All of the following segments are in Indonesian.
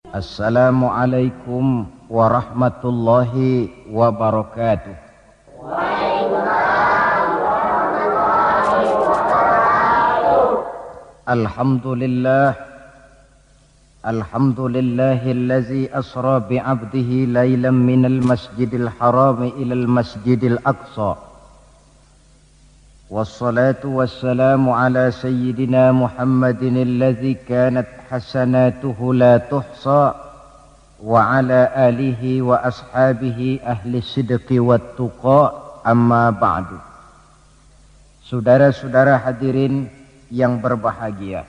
Assalamualaikum warahmatullahi wabarakatuh. Waalaikumsalam warahmatullahi wabarakatuh. Alhamdulillahillazi asra bi'abdihi laylan minal masjidil harami ilal masjidil aqsa. Wassalatu wassalamu ala sayyidina Muhammadin alladzi kanat hasanatuhu la tuhsa wa ala alihi wa ashabihi ahli sidqi wat tuqa, amma ba'du. Saudara-saudara hadirin yang berbahagia,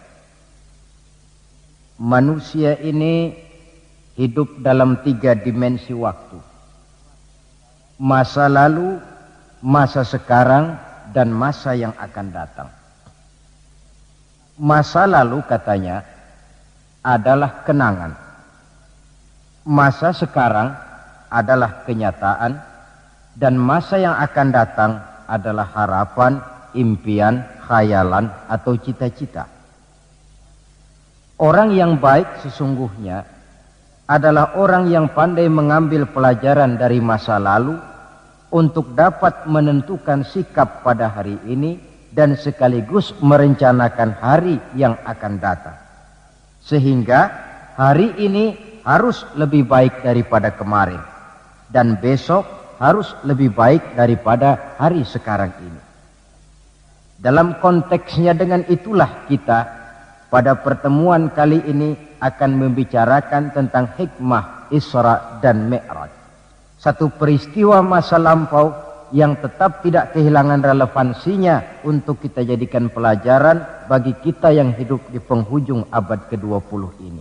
manusia ini hidup dalam 3 dimensi waktu: masa lalu, masa sekarang, dan masa yang akan datang. Masa lalu katanya adalah kenangan, masa sekarang adalah kenyataan, dan masa yang akan datang adalah harapan, impian, khayalan, atau cita-cita. Orang yang baik sesungguhnya adalah orang yang pandai mengambil pelajaran dari masa lalu untuk dapat menentukan sikap pada hari ini dan sekaligus merencanakan hari yang akan datang. Sehingga hari ini harus lebih baik daripada kemarin, dan besok harus lebih baik daripada hari sekarang ini. Dalam konteksnya dengan itulah kita pada pertemuan kali ini akan membicarakan tentang hikmah Isra dan Mi'raj. Satu peristiwa masa lampau yang tetap tidak kehilangan relevansinya untuk kita jadikan pelajaran bagi kita yang hidup di penghujung abad ke-20 ini.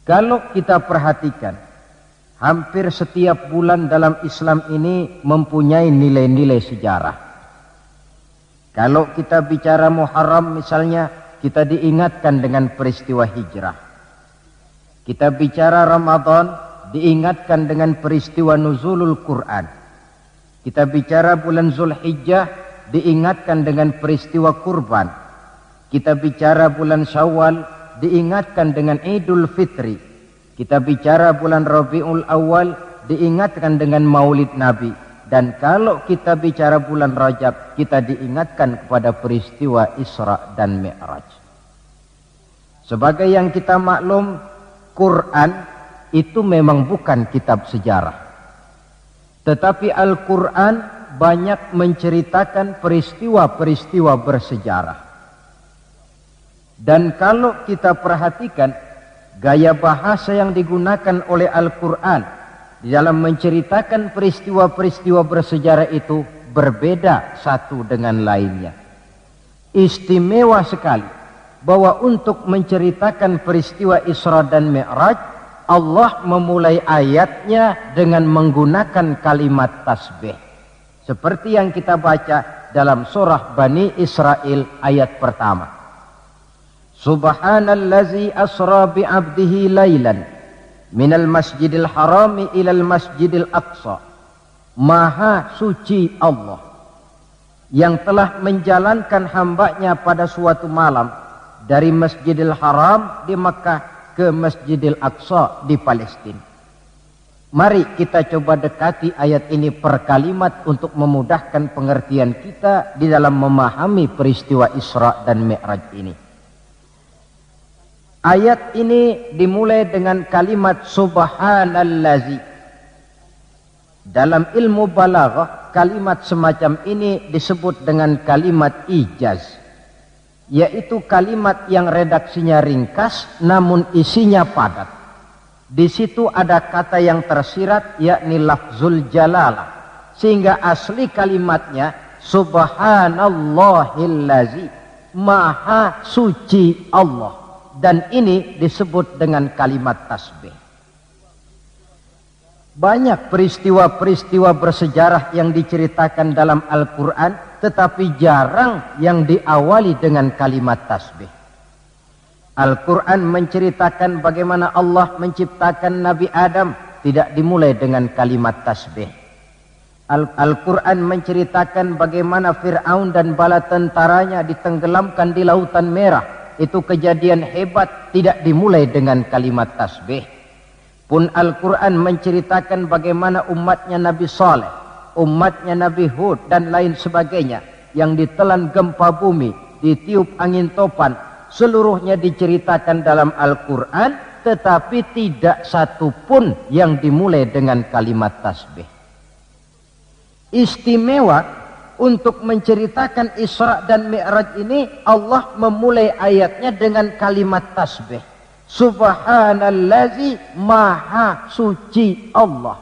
Kalau kita perhatikan, hampir setiap bulan dalam Islam ini mempunyai nilai-nilai sejarah. Kalau kita bicara Muharram misalnya, kita diingatkan dengan peristiwa hijrah. Kita bicara Ramadan, diingatkan dengan peristiwa nuzulul Quran. Kita bicara bulan Zulhijjah, diingatkan dengan peristiwa kurban. Kita bicara bulan Syawal, diingatkan dengan Idul Fitri. Kita bicara bulan Rabiul Awal, diingatkan dengan Maulid Nabi. Dan kalau kita bicara bulan Rajab, kita diingatkan kepada peristiwa Isra dan Mi'raj. Sebagai yang kita maklum, Quran itu memang bukan kitab sejarah, tetapi Al-Quran banyak menceritakan peristiwa-peristiwa bersejarah. Dan kalau kita perhatikan gaya bahasa yang digunakan oleh Al-Quran di dalam menceritakan peristiwa-peristiwa bersejarah itu berbeda satu dengan lainnya. Istimewa sekali bahwa untuk menceritakan peristiwa Isra dan Mi'raj, Allah memulai ayatnya dengan menggunakan kalimat tasbih. Seperti yang kita baca dalam surah Bani Israel ayat pertama. Subhanallazi asra bi'abdihi laylan minal masjidil harami ilal masjidil aqsa. Maha suci Allah yang telah menjalankan hambanya pada suatu malam dari Masjidil Haram di Makkah ke Masjidil Aqsa di Palestina. Mari kita coba dekati ayat ini per kalimat untuk memudahkan pengertian kita di dalam memahami peristiwa Isra dan Mi'raj ini. Ayat ini dimulai dengan kalimat subhanallazi. Dalam ilmu balaghah, kalimat semacam ini disebut dengan kalimat ijaz, yaitu kalimat yang redaksinya ringkas namun isinya padat. Di situ ada kata yang tersirat, yakni lafzul jalalah, sehingga asli kalimatnya subhanallahillazi, maha suci Allah, dan ini disebut dengan kalimat tasbih. Banyak peristiwa-peristiwa bersejarah yang diceritakan dalam Al-Quran, tetapi jarang yang diawali dengan kalimat tasbih. Al-Quran menceritakan bagaimana Allah menciptakan Nabi Adam, tidak dimulai dengan kalimat tasbih. Al-Quran menceritakan bagaimana Fir'aun dan bala tentaranya ditenggelamkan di Lautan Merah, itu kejadian hebat tidak dimulai dengan kalimat tasbih. Pun Al-Quran menceritakan bagaimana umatnya Nabi Saleh, umatnya Nabi Hud dan lain sebagainya yang ditelan gempa bumi, ditiup angin topan, seluruhnya diceritakan dalam Al-Quran, tetapi tidak satu pun yang dimulai dengan kalimat tasbih. Istimewa untuk menceritakan Isra dan Mi'raj ini, Allah memulai ayatnya dengan kalimat tasbih. Subhanallazi, maha suci Allah,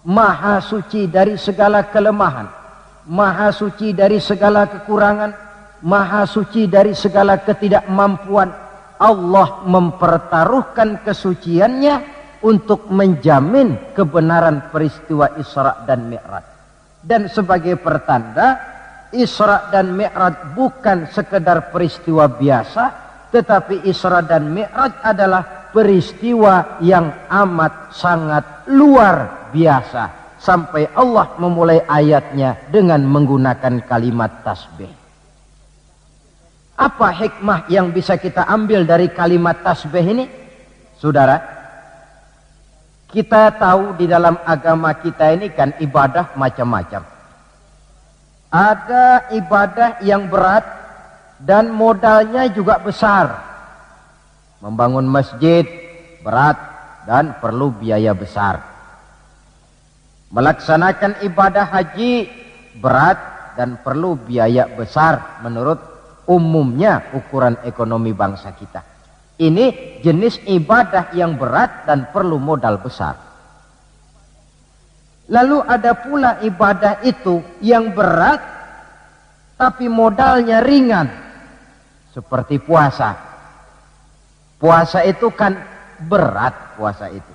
maha suci dari segala kelemahan, maha suci dari segala kekurangan, maha suci dari segala ketidakmampuan. Allah mempertaruhkan kesuciannya untuk menjamin kebenaran peristiwa Isra dan Mi'raj. Dan sebagai pertanda, Isra dan Mi'raj bukan sekedar peristiwa biasa, tetapi Isra dan Mi'raj adalah peristiwa yang amat sangat luar biasa. Sampai Allah memulai ayatnya dengan menggunakan kalimat tasbih. Apa hikmah yang bisa kita ambil dari kalimat tasbih ini? Saudara, kita tahu di dalam agama kita ini kan ibadah macam-macam. Ada ibadah yang berat dan modalnya juga besar. Membangun masjid berat dan perlu biaya besar. Melaksanakan ibadah haji berat dan perlu biaya besar menurut umumnya ukuran ekonomi bangsa kita. Ini jenis ibadah yang berat dan perlu modal besar. Lalu ada pula ibadah itu yang berat tapi modalnya ringan. Seperti puasa. Puasa itu kan berat, puasa itu.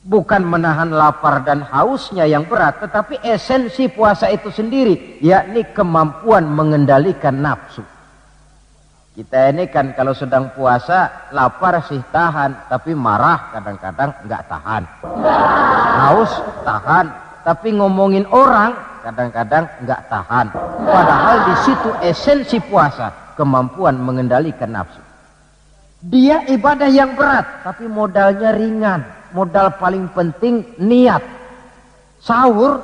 Bukan menahan lapar dan hausnya yang berat, tetapi esensi puasa itu sendiri, yakni kemampuan mengendalikan nafsu. Kita ini kan kalau sedang puasa, lapar sih tahan, tapi marah kadang-kadang nggak tahan. Haus tahan, tapi ngomongin orang kadang-kadang nggak tahan. Padahal di situ esensi puasa, kemampuan mengendalikan nafsu. Dia ibadah yang berat, tapi modalnya ringan. Modal paling penting niat. Sahur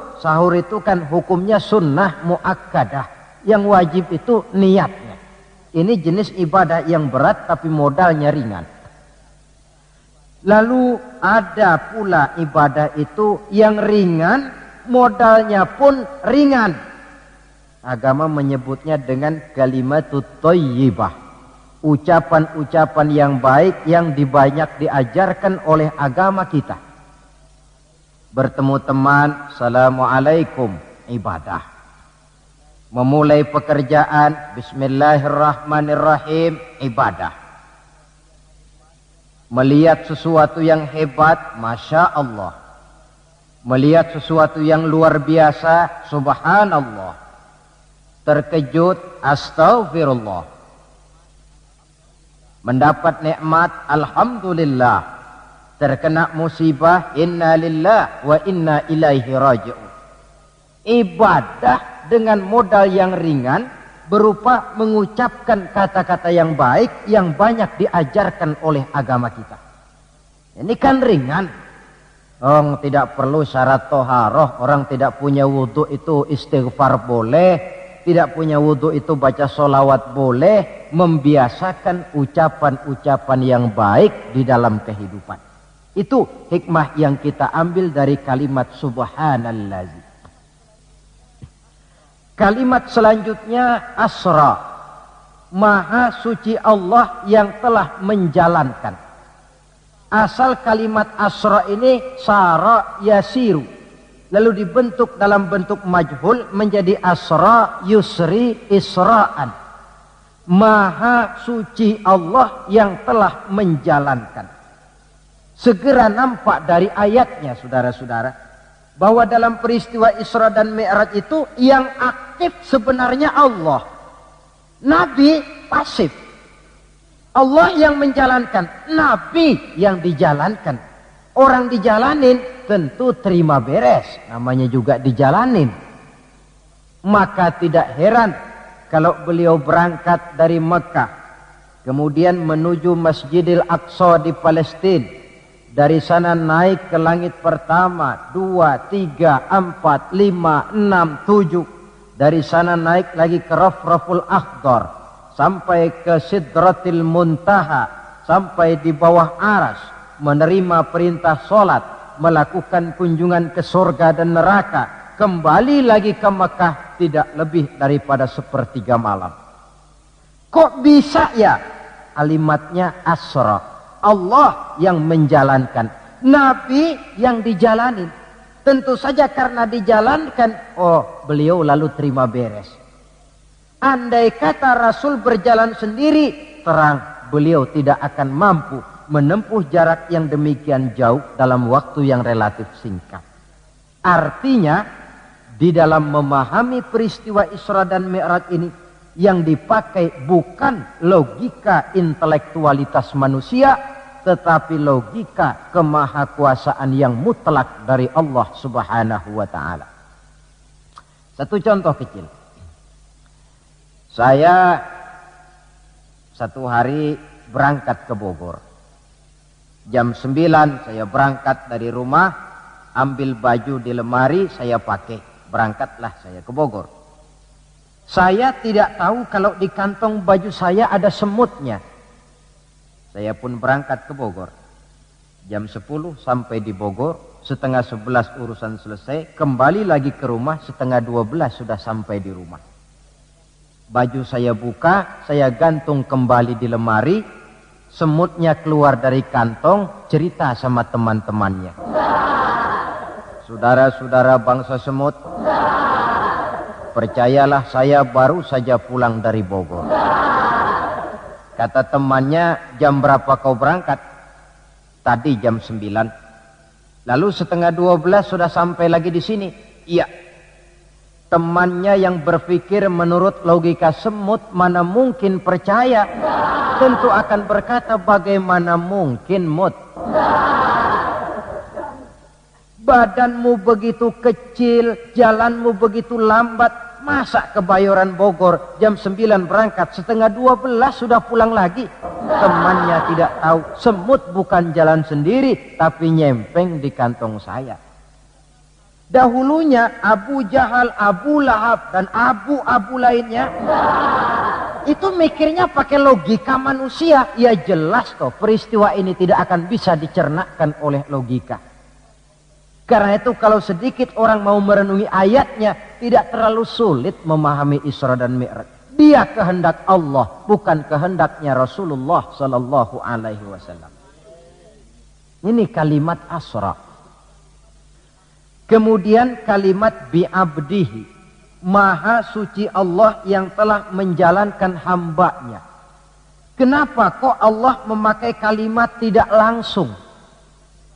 itu kan hukumnya sunnah muakkadah. Yang wajib itu niatnya. Ini jenis ibadah yang berat, tapi modalnya ringan. Lalu ada pula ibadah itu yang ringan, modalnya pun ringan. Agama menyebutnya dengan kalimatut thayyibah. Ucapan-ucapan yang baik yang dibanyak diajarkan oleh agama kita. Bertemu teman, assalamualaikum, ibadah. Memulai pekerjaan, bismillahirrahmanirrahim, ibadah. Melihat sesuatu yang hebat, masya Allah. Melihat sesuatu yang luar biasa, subhanallah. Terkejut, astaghfirullah. Mendapat nikmat, alhamdulillah. Terkena musibah, inna lillah wa inna ilaihi raji'un. Ibadah dengan modal yang ringan berupa mengucapkan kata-kata yang baik yang banyak diajarkan oleh agama kita. Ini kan ringan. Orang tidak perlu syarat toharoh, orang tidak punya wudhu itu istighfar boleh. Tidak punya wudhu itu baca sholawat boleh. Membiasakan ucapan-ucapan yang baik di dalam kehidupan. Itu hikmah yang kita ambil dari kalimat subhanallazi. Kalimat selanjutnya asra. Maha suci Allah yang telah menjalankan. Asal kalimat asra ini sara yasiru. Lalu dibentuk dalam bentuk majhul menjadi asra yusri isra'an. Maha suci Allah yang telah menjalankan. Segera nampak dari ayatnya, saudara-saudara, bahwa dalam peristiwa Isra dan Mi'raj itu yang aktif sebenarnya Allah. Nabi pasif. Allah yang menjalankan, Nabi yang dijalankan. Orang dijalanin tentu terima beres, namanya juga dijalanin. Maka tidak heran kalau beliau berangkat dari Mekah kemudian menuju Masjidil Aqsa di Palestina, dari sana naik ke langit pertama, 2, 3, 4, 5, 6, 7, dari sana naik lagi ke Rafraful Akhdar sampai ke Sidratil Muntaha, sampai di bawah aras, menerima perintah sholat, melakukan kunjungan ke surga dan neraka, kembali lagi ke Mekah tidak lebih daripada sepertiga malam. Kok bisa ya? Kalimatnya asra. Allah yang menjalankan, Nabi yang dijalanin. Tentu saja karena dijalankan, oh beliau lalu terima beres. Andai kata Rasul berjalan sendiri, terang beliau tidak akan mampu menempuh jarak yang demikian jauh dalam waktu yang relatif singkat. Artinya, di dalam memahami peristiwa Isra dan Mi'raj ini, yang dipakai bukan logika intelektualitas manusia, tetapi logika kemahakuasaan yang mutlak dari Allah Subhanahu wa ta'ala. Satu contoh kecil. Saya satu hari berangkat ke Bogor. Jam 9 saya berangkat dari rumah, ambil baju di lemari, saya pakai. Berangkatlah saya ke Bogor. Saya tidak tahu kalau di kantong baju saya ada semutnya. Saya pun berangkat ke Bogor. Jam 10 sampai di Bogor, setengah 11 urusan selesai, kembali lagi ke rumah, setengah 12 sudah sampai di rumah. Baju saya buka, saya gantung kembali di lemari, semutnya keluar dari kantong, cerita sama teman-temannya. Saudara-saudara bangsa semut, percayalah saya baru saja pulang dari Bogor. Kata temannya, jam berapa kau berangkat? Tadi jam 9. Lalu setengah 12 sudah sampai lagi di sini? Iya. Temannya yang berpikir menurut logika semut, mana mungkin percaya. Tentu akan berkata, bagaimana mungkin mut? Badanmu begitu kecil, jalanmu begitu lambat, masa ke Bayoran Bogor jam 9 berangkat, setengah 12 sudah pulang lagi? Temannya tidak tahu, semut bukan jalan sendiri, tapi nyempeng di kantong saya. Dahulunya Abu Jahal, Abu Lahab, dan abu-abu lainnya, itu mikirnya pakai logika manusia. Ya jelas toh, peristiwa ini tidak akan bisa dicernakkan oleh logika. Karena itu kalau sedikit orang mau merenungi ayatnya, tidak terlalu sulit memahami Isra dan Mi'raj. Dia kehendak Allah, bukan kehendaknya Rasulullah Sallallahu Alaihi Wasallam. Ini kalimat asra. Kemudian kalimat bi'abdihi, maha suci Allah yang telah menjalankan hambanya. Kenapa kok Allah memakai kalimat tidak langsung?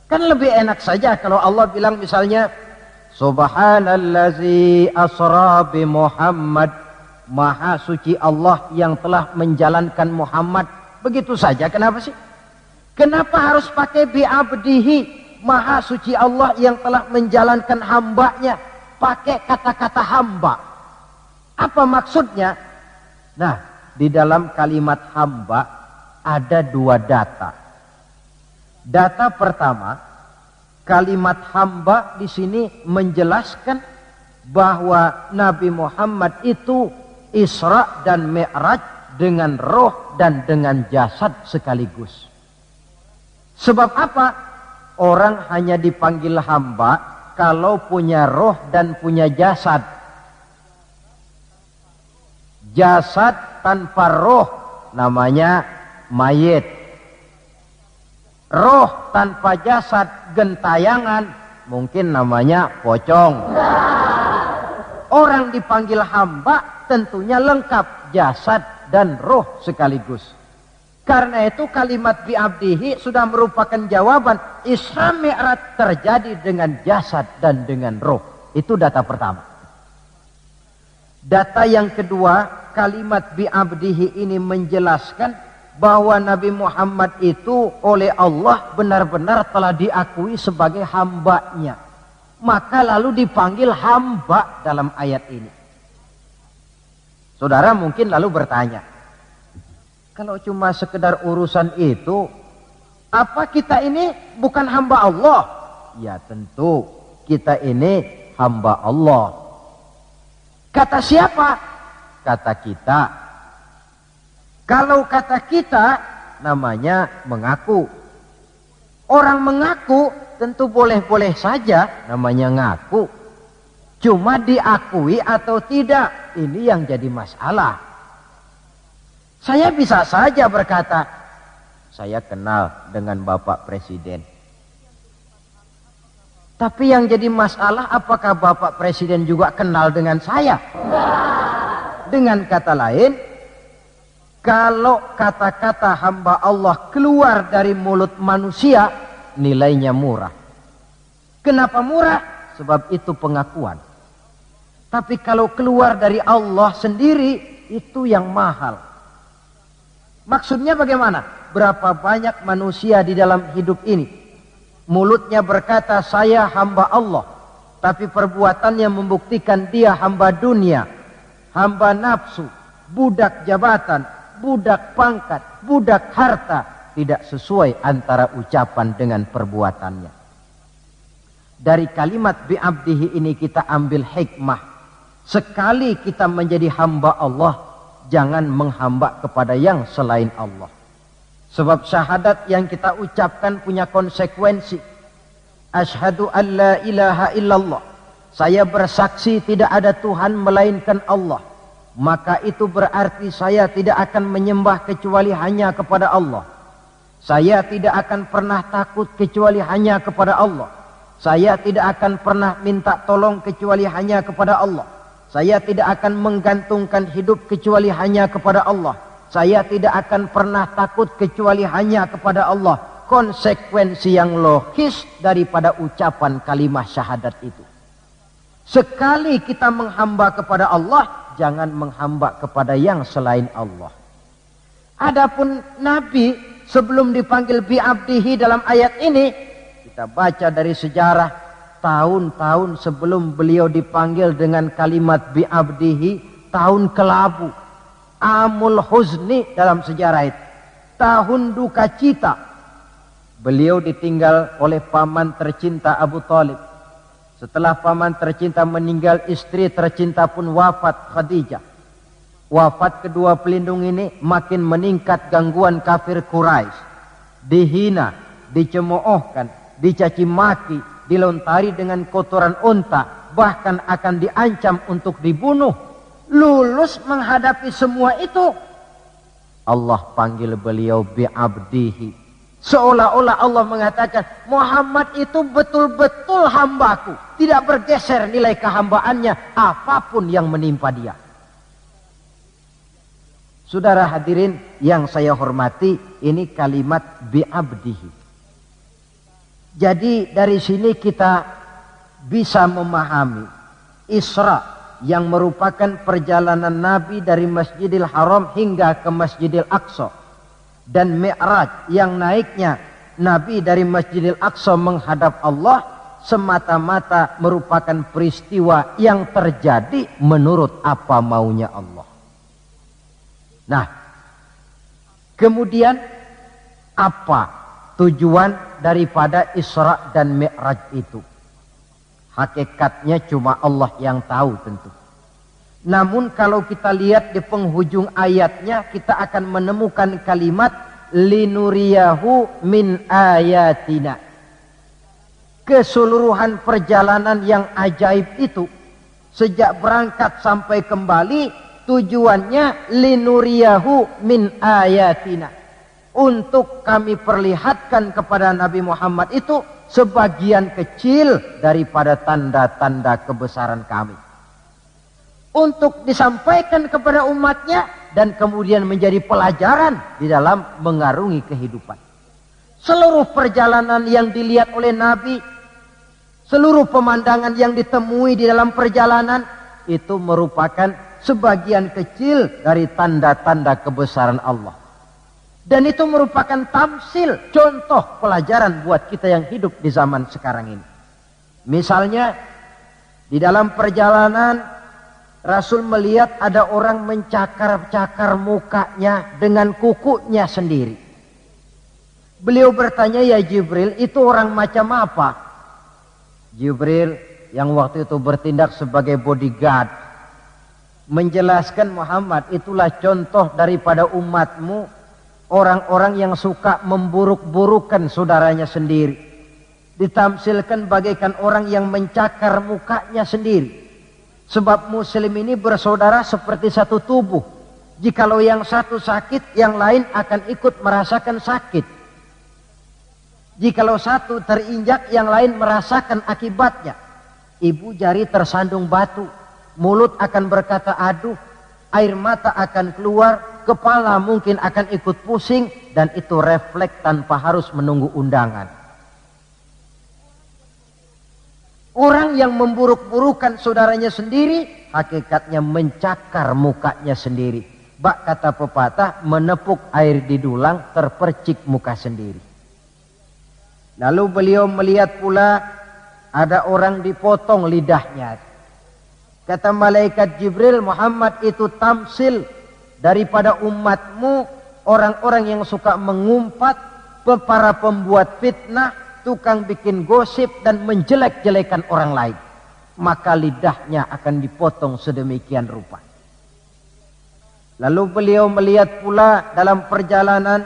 Kan lebih enak saja kalau Allah bilang misalnya, Subhanallazi asra bi Muhammad, maha suci Allah yang telah menjalankan Muhammad. Begitu saja, kenapa sih? Kenapa harus pakai bi'abdihi, maha suci Allah yang telah menjalankan hambanya? Pakai kata-kata hamba. Apa maksudnya? Nah, di dalam kalimat hamba ada dua data. Data pertama, kalimat hamba di sini menjelaskan bahwa Nabi Muhammad itu Isra dan Mi'raj dengan roh dan dengan jasad sekaligus. Sebab apa? Orang hanya dipanggil hamba kalau punya roh dan punya jasad. Jasad tanpa roh namanya mayit. Roh tanpa jasad gentayangan, mungkin namanya pocong. Orang dipanggil hamba tentunya lengkap jasad dan roh sekaligus. Karena itu kalimat bi'abdihi sudah merupakan jawaban Isra Mi'raj terjadi dengan jasad dan dengan roh. Itu data pertama. Data yang kedua, kalimat bi'abdihi ini menjelaskan bahwa Nabi Muhammad itu oleh Allah benar-benar telah diakui sebagai hambanya. Maka lalu dipanggil hamba dalam ayat ini. Saudara mungkin lalu bertanya, Kalau cuma sekedar urusan itu, apa kita ini bukan hamba Allah? Ya tentu, kita ini hamba Allah. Kata siapa? Kata kita. Kalau kata kita, namanya mengaku. Orang mengaku tentu boleh-boleh saja, namanya ngaku. Cuma diakui atau tidak, ini yang jadi masalah. Saya bisa saja berkata, saya kenal dengan Bapak Presiden. Tapi yang jadi masalah, apakah Bapak Presiden juga kenal dengan saya? Dengan kata lain, kalau kata-kata hamba Allah keluar dari mulut manusia, nilainya murah. Kenapa murah? Sebab itu pengakuan. Tapi kalau keluar dari Allah sendiri, itu yang mahal. Maksudnya bagaimana? Berapa banyak manusia di dalam hidup ini, mulutnya berkata saya hamba Allah, tapi perbuatannya membuktikan dia hamba dunia, hamba nafsu, budak jabatan, budak pangkat, budak harta. Tidak sesuai antara ucapan dengan perbuatannya. Dari kalimat bi'abdihi ini kita ambil hikmah. Sekali kita menjadi hamba Allah, jangan menghamba kepada yang selain Allah. Sebab syahadat yang kita ucapkan punya konsekuensi. Asyhadu an la ilaha illallah. Saya bersaksi tidak ada Tuhan melainkan Allah. Maka itu berarti saya tidak akan menyembah kecuali hanya kepada Allah. Saya tidak akan pernah takut kecuali hanya kepada Allah. Saya tidak akan pernah minta tolong kecuali hanya kepada Allah. Saya tidak akan menggantungkan hidup kecuali hanya kepada Allah. Saya tidak akan pernah takut kecuali hanya kepada Allah. Konsekuensi yang logis daripada ucapan kalimat syahadat itu. Sekali kita menghamba kepada Allah, jangan menghamba kepada yang selain Allah. Adapun Nabi sebelum dipanggil bi'abdihi dalam ayat ini, kita baca dari sejarah. Tahun-tahun sebelum beliau dipanggil dengan kalimat bi'abdihi, tahun kelabu, amul huzni dalam sejarah itu, tahun duka cita. Beliau ditinggal oleh paman tercinta Abu Thalib. Setelah paman tercinta meninggal, istri tercinta pun wafat, Khadijah. Wafat kedua pelindung ini makin meningkat gangguan kafir Quraisy. Dihina, dicemoohkan, dicaci maki, dilontari dengan kotoran unta, bahkan akan diancam untuk dibunuh. Lulus menghadapi semua itu, Allah panggil beliau bi'abdihi. Seolah-olah Allah mengatakan, Muhammad itu betul-betul hambaku, tidak bergeser nilai kehambaannya apapun yang menimpa dia. Saudara hadirin yang saya hormati, ini kalimat bi'abdihi. Jadi dari sini kita bisa memahami Isra yang merupakan perjalanan Nabi dari Masjidil Haram hingga ke Masjidil Aqsa, dan Mi'raj yang naiknya Nabi dari Masjidil Aqsa menghadap Allah semata-mata merupakan peristiwa yang terjadi menurut apa maunya Allah. Nah, kemudian apa tujuan daripada Isra dan Mi'raj itu? Hakikatnya cuma Allah yang tahu tentu. Namun kalau kita lihat di penghujung ayatnya, kita akan menemukan kalimat linuriyahu min ayatina. Keseluruhan perjalanan yang ajaib itu, sejak berangkat sampai kembali, tujuannya linuriyahu min ayatina. Untuk kami perlihatkan kepada Nabi Muhammad itu sebagian kecil daripada tanda-tanda kebesaran kami. Untuk disampaikan kepada umatnya dan kemudian menjadi pelajaran di dalam mengarungi kehidupan. Seluruh perjalanan yang dilihat oleh Nabi, seluruh pemandangan yang ditemui di dalam perjalanan, itu merupakan sebagian kecil dari tanda-tanda kebesaran Allah. Dan itu merupakan tamsil, contoh pelajaran buat kita yang hidup di zaman sekarang ini. Misalnya, di dalam perjalanan Rasul melihat ada orang mencakar-cakar mukanya dengan kukunya sendiri. Beliau bertanya, ya Jibril, itu orang macam apa? Jibril yang waktu itu bertindak sebagai bodyguard menjelaskan, Muhammad, itulah contoh daripada umatmu, orang-orang yang suka memburuk-burukan saudaranya sendiri. Ditamsilkan bagaikan orang yang mencakar mukanya sendiri. Sebab muslim ini bersaudara seperti satu tubuh. Jikalau yang satu sakit, yang lain akan ikut merasakan sakit. Jikalau satu terinjak, yang lain merasakan akibatnya. Ibu jari tersandung batu, mulut akan berkata aduh, air mata akan keluar, kepala mungkin akan ikut pusing, dan itu refleks tanpa harus menunggu undangan. Orang yang memburuk-burukan saudaranya sendiri, hakikatnya mencakar mukanya sendiri. Bak kata pepatah, menepuk air di dulang, terpercik muka sendiri. Lalu beliau melihat pula ada orang dipotong lidahnya. Kata malaikat Jibril, Muhammad, itu tamsil daripada umatmu, orang-orang yang suka mengumpat, para pembuat fitnah, tukang bikin gosip dan menjelek-jelekan orang lain. Maka lidahnya akan dipotong sedemikian rupa. Lalu beliau melihat pula dalam perjalanan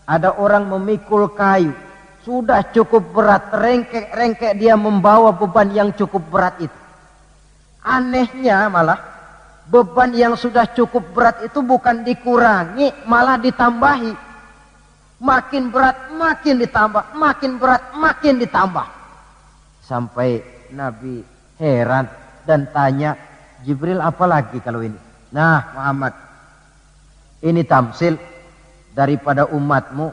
ada orang memikul kayu. Sudah cukup berat, rengkek-rengkek dia membawa beban yang cukup berat itu. Anehnya malah beban yang sudah cukup berat itu bukan dikurangi, malah ditambahi. Makin berat makin ditambah, makin berat makin ditambah. Sampai Nabi heran dan tanya, Jibril, apa lagi kalau ini? Nah Muhammad, ini tamsil daripada umatmu,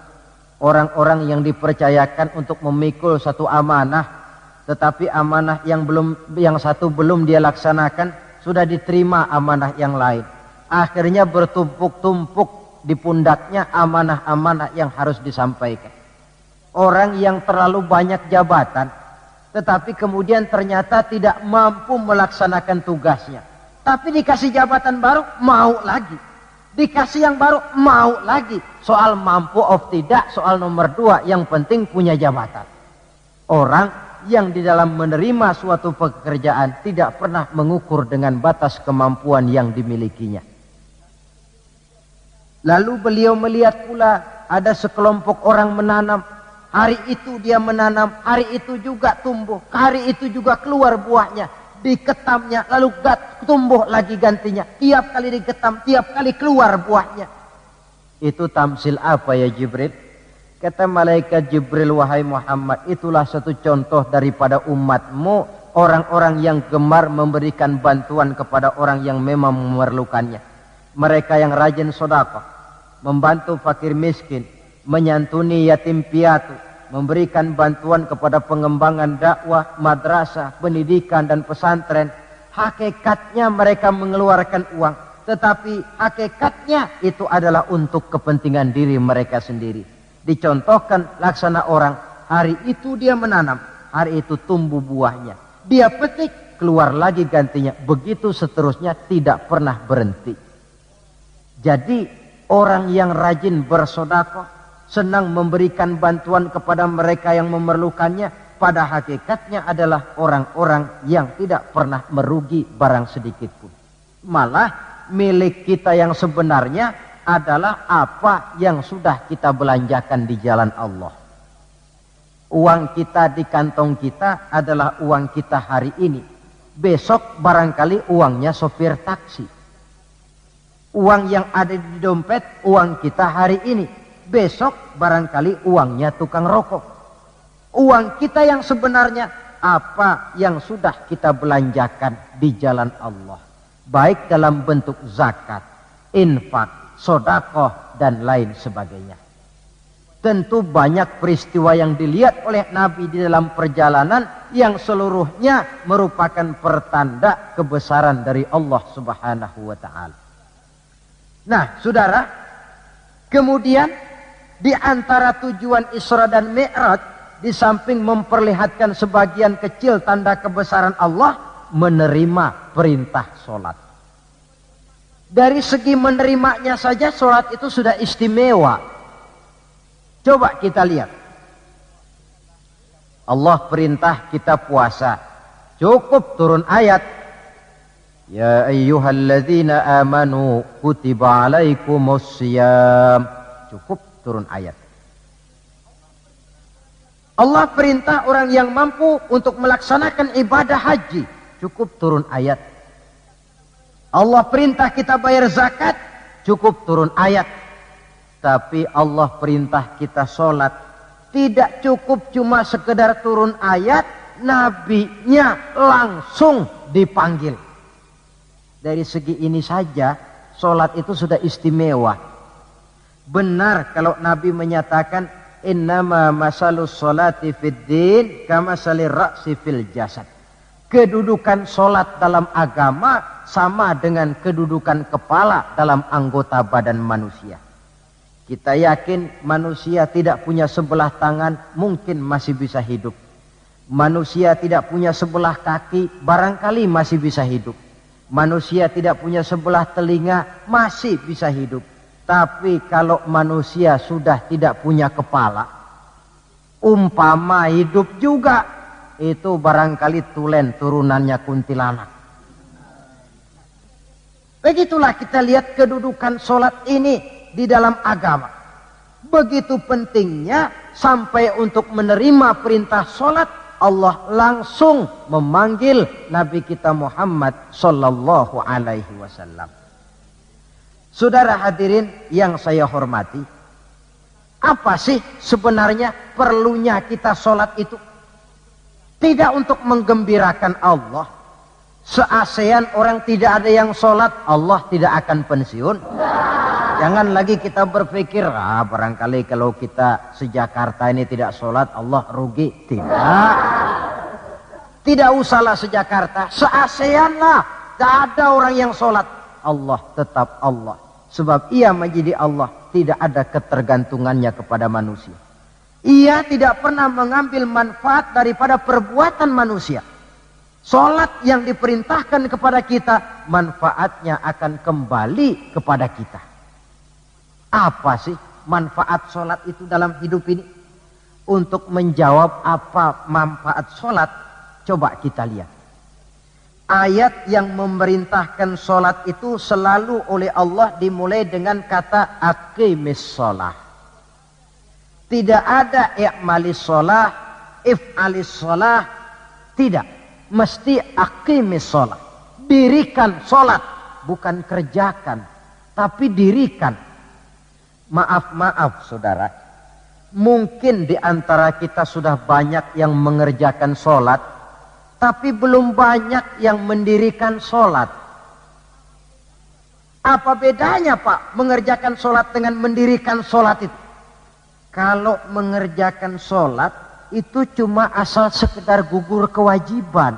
orang-orang yang dipercayakan untuk memikul satu amanah, tetapi amanah yang satu belum dia laksanakan, sudah diterima amanah yang lain. Akhirnya bertumpuk-tumpuk di pundaknya amanah-amanah yang harus disampaikan. Orang yang terlalu banyak jabatan, tetapi kemudian ternyata tidak mampu melaksanakan tugasnya. Tapi dikasih jabatan baru, mau lagi. Dikasih yang baru, mau lagi. Soal mampu of tidak, soal nomor 2, yang penting punya jabatan. Orang yang di dalam menerima suatu pekerjaan tidak pernah mengukur dengan batas kemampuan yang dimilikinya. Lalu beliau melihat pula ada sekelompok orang menanam. Hari itu dia menanam, hari itu juga tumbuh, hari itu juga keluar buahnya. Diketamnya, lalu tumbuh lagi gantinya. Tiap kali diketam, tiap kali keluar buahnya. Itu tamsil apa ya Jibril? Kata malaikat Jibril, wahai Muhammad, itulah satu contoh daripada umatmu, orang-orang yang gemar memberikan bantuan kepada orang yang memang memerlukannya. Mereka yang rajin sedekah, membantu fakir miskin, menyantuni yatim piatu, memberikan bantuan kepada pengembangan dakwah, madrasah, pendidikan dan pesantren. Hakikatnya mereka mengeluarkan uang, tetapi hakikatnya itu adalah untuk kepentingan diri mereka sendiri. Dicontohkan laksana orang, hari itu dia menanam, hari itu tumbuh buahnya. Dia petik, keluar lagi gantinya. Begitu seterusnya, tidak pernah berhenti. Jadi orang yang rajin bersedekah, senang memberikan bantuan kepada mereka yang memerlukannya, pada hakikatnya adalah orang-orang yang tidak pernah merugi barang sedikit pun. Malah milik kita yang sebenarnya adalah apa yang sudah kita belanjakan di jalan Allah. Uang kita di kantong kita adalah uang kita hari ini. Besok barangkali uangnya sopir taksi. Uang yang ada di dompet, uang kita hari ini. Besok barangkali uangnya tukang rokok. Uang kita yang sebenarnya apa yang sudah kita belanjakan di jalan Allah. Baik dalam bentuk zakat, infak, sedekah dan lain sebagainya. Tentu banyak peristiwa yang dilihat oleh Nabi di dalam perjalanan yang seluruhnya merupakan pertanda kebesaran dari Allah Subhanahu wa taala. Nah, Saudara, kemudian di antara tujuan Isra dan Mi'raj, di samping memperlihatkan sebagian kecil tanda kebesaran Allah, menerima perintah sholat. Dari segi menerimanya saja sholat itu sudah istimewa. Coba kita lihat. Allah perintah kita puasa. Cukup turun ayat. Ya ayyuhalladzina amanu kutiba alaikumussyiyam. Cukup turun ayat. Allah perintah orang yang mampu untuk melaksanakan ibadah haji. Cukup turun ayat. Allah perintah kita bayar zakat. Cukup turun ayat. Tapi Allah perintah kita sholat. Tidak cukup cuma sekedar turun ayat. Nabinya langsung dipanggil. Dari segi ini saja sholat itu sudah istimewa. Benar kalau Nabi menyatakan innama masalus sholati fid din kama salir ra'si fil jasad. Kedudukan sholat dalam agama sama dengan kedudukan kepala dalam anggota badan manusia. Kita yakin manusia tidak punya sebelah tangan mungkin masih bisa hidup. Manusia tidak punya sebelah kaki barangkali masih bisa hidup. Manusia tidak punya sebelah telinga masih bisa hidup. Tapi kalau manusia sudah tidak punya kepala, umpama hidup juga, itu barangkali tulen turunannya kuntilanak. Begitulah kita lihat kedudukan sholat ini di dalam agama. Begitu pentingnya sampai untuk menerima perintah sholat, Allah langsung memanggil Nabi kita Muhammad sallallahu alaihi wasallam. Saudara hadirin yang saya hormati, apa sih sebenarnya perlunya kita sholat itu? Tidak untuk menggembirakan Allah. Se-ASEAN orang tidak ada yang sholat, Allah tidak akan pensiun. Jangan lagi kita berpikir, barangkali kalau kita se-Jakarta ini tidak sholat, Allah rugi. Tidak. Tidak usahlah se-Jakarta, se-ASEAN lah. Tidak ada orang yang sholat. Allah tetap Allah. Sebab ia menjadi Allah, tidak ada ketergantungannya kepada manusia. Ia tidak pernah mengambil manfaat daripada perbuatan manusia. Sholat yang diperintahkan kepada kita, manfaatnya akan kembali kepada kita. Apa sih manfaat sholat itu dalam hidup ini? Untuk menjawab apa manfaat sholat, coba kita lihat. Ayat yang memerintahkan sholat itu selalu oleh Allah dimulai dengan kata aqimis sholah. Tidak ada i'malis sholah, if'alis sholah. Tidak. Mesti aqimis sholah. Dirikan sholat. Bukan kerjakan. Tapi dirikan. Maaf saudara. Mungkin di antara kita sudah banyak yang mengerjakan sholat. Tapi belum banyak yang mendirikan sholat. Apa bedanya Pak mengerjakan sholat dengan mendirikan sholat itu? Kalau mengerjakan sholat itu cuma asal sekedar gugur kewajiban.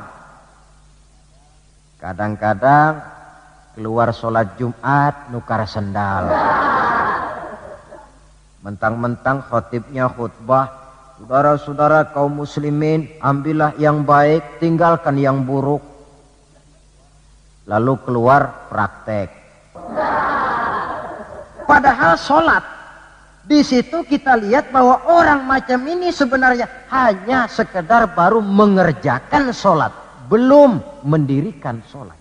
Kadang-kadang keluar sholat Jumat nukar sendal. Mentang-mentang khotibnya khutbah. Saudara-saudara kaum muslimin, ambillah yang baik, tinggalkan yang buruk. Lalu keluar praktek. Padahal sholat. Di situ kita lihat bahwa orang macam ini sebenarnya hanya sekedar baru mengerjakan sholat. Belum mendirikan sholat.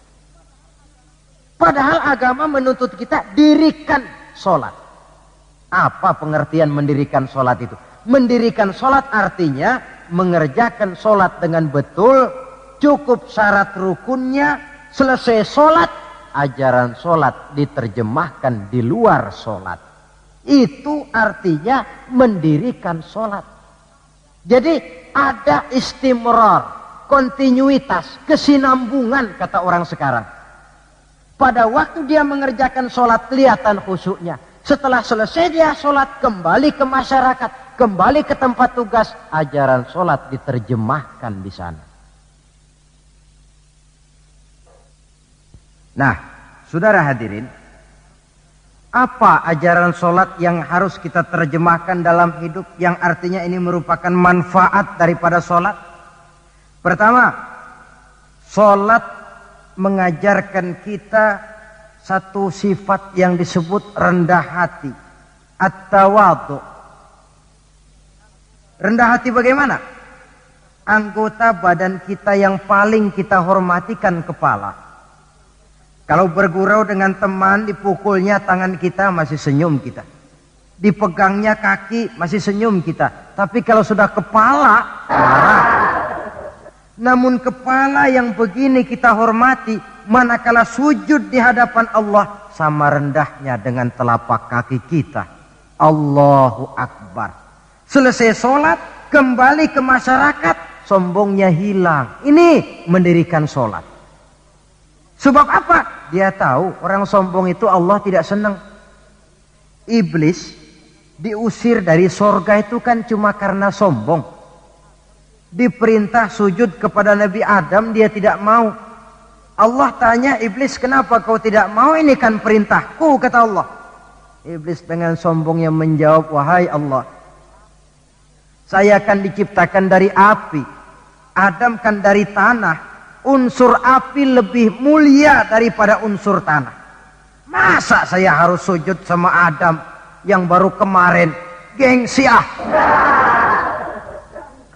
Padahal agama menuntut kita dirikan sholat. Apa pengertian mendirikan sholat itu? Mendirikan sholat artinya mengerjakan sholat dengan betul, cukup syarat rukunnya, selesai sholat, ajaran sholat diterjemahkan di luar sholat. Itu artinya mendirikan sholat. Jadi ada istimrar, kontinuitas, kesinambungan kata orang sekarang. Pada waktu dia mengerjakan sholat kelihatan khusyuknya. Setelah selesai dia sholat kembali ke masyarakat, kembali ke tempat tugas, ajaran sholat diterjemahkan di sana. Nah, saudara hadirin, apa ajaran sholat yang harus kita terjemahkan dalam hidup, yang artinya ini merupakan manfaat daripada sholat? Pertama, Salat mengajarkan kita satu sifat yang disebut rendah hati, at-tawadhu. Rendah hati bagaimana? Anggota badan kita yang paling kita hormatikan kepala. Kalau bergurau dengan teman, dipukulnya tangan kita, masih senyum kita. Dipegangnya kaki, masih senyum kita. Tapi kalau sudah kepala, marah. Namun kepala yang begini kita hormati, manakala sujud di hadapan Allah, sama rendahnya dengan telapak kaki kita. Allahu Akbar. Selesai sholat, kembali ke masyarakat, sombongnya hilang. Ini mendirikan sholat. Sebab apa? Dia tahu orang sombong itu Allah tidak senang. Iblis diusir dari sorga itu kan cuma karena sombong. Diperintah sujud kepada Nabi Adam, dia tidak mau. Allah tanya Iblis, kenapa kau tidak mau? Ini kan perintahku, kata Allah. Iblis dengan sombongnya menjawab, wahai Allah, saya akan diciptakan dari api, Adam kan dari tanah. Unsur api lebih mulia daripada unsur tanah. Masa saya harus sujud sama Adam yang baru kemarin? Gengsi ah.